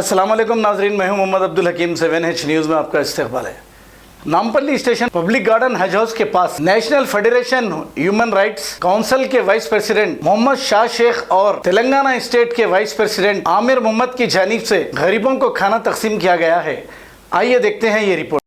अस्सलाम वालेकुम नाजरीन, मैं हूं मोहम्मद अब्दुल हकीम। 7H न्यूज़ में आपका इस्तकबाल है। Nampally station public garden Haj house के पास national federation human rights council के वाइस प्रेसिडेंट मोहम्मद शाह शेख और तेलंगाना स्टेट के वाइस प्रेसिडेंट आमिर मोहम्मद की जानिब से गरीबों को खाना तकसीम किया गया है। आइए देखते हैं ये रिपोर्ट।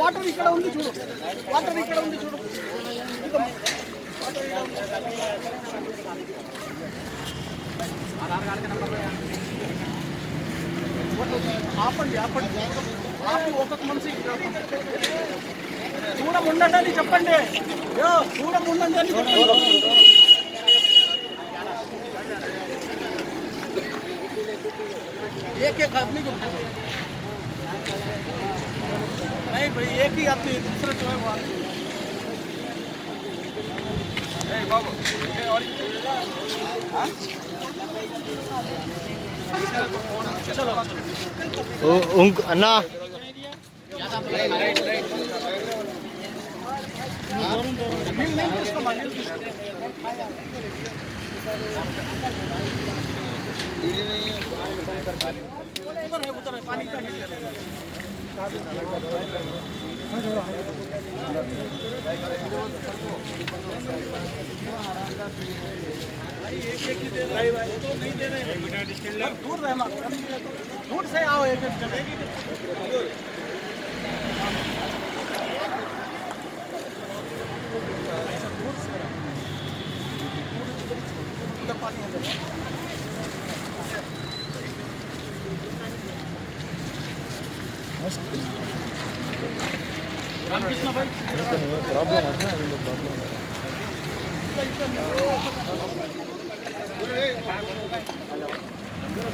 వాటర్ ఇక్కడ ఉంది చూడు, వాటర్ ఇక్కడ ఉంది చూడు. ఆపండి ఆపండి ఆపి ఒక్కొక్క మనిషి దూరం ఉండండి అని చెప్పండి. దూరం ఉండండి అని చెప్పండి. एक एक आदमी को नहीं भाई, एक ही आदमी, दूसरा जो है वो आदमी बाबू चलो अन्ना उधर है पानी का दूर रहना, दूर से आओ एक पानी रामकृष्ण भाई प्रॉब्लम है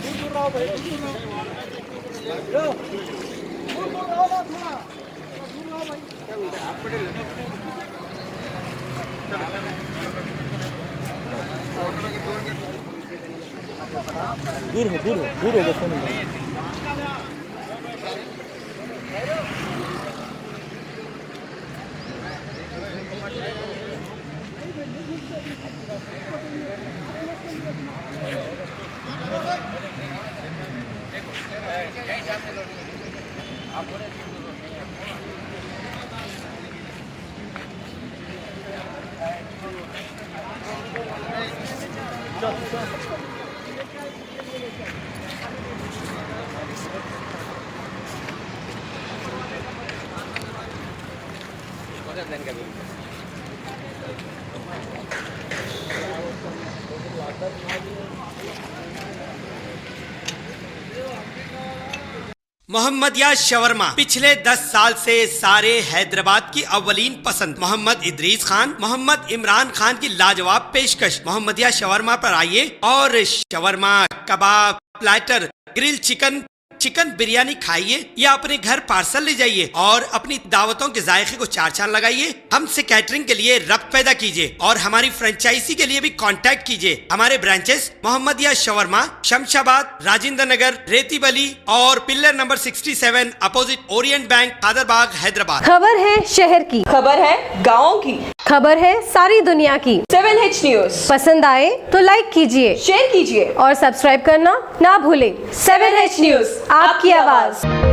दूर रहो भाई, दूर रहो दूर हो फोन मोहम्मदिया शवरमा पिछले 10 साल से सारे हैदराबाद की अव्वलीन पसंद मोहम्मद इदरीस खान, मोहम्मद इमरान खान की लाजवाब पेशकश। मोहम्मदिया शवरमा पर आइए और शवरमा, कबाब, platter, grill chicken, chicken biryani खाइए या अपने घर पार्सल ले जाइए और अपनी दावतों के जायके को चार चांद लगाइए। हमसे कैटरिंग के लिए रब्त पैदा कीजिए और हमारी फ्रेंचाइजी के लिए भी कांटेक्ट कीजिए। हमारे ब्रांचेस मोहम्मदिया शवरमा, शमशाबाद, राजेंद्र नगर, रेती बली और pillar number 67 opposite Orient bank, Kadarbagh, Hyderabad. खबर है शहर की, खबर है गाँव की, खबर है सारी दुनिया की। 7H न्यूज़ पसंद आए तो लाइक कीजिए, शेयर कीजिए और सब्सक्राइब करना ना भूलें। 7H न्यूज़, आपकी आवाज।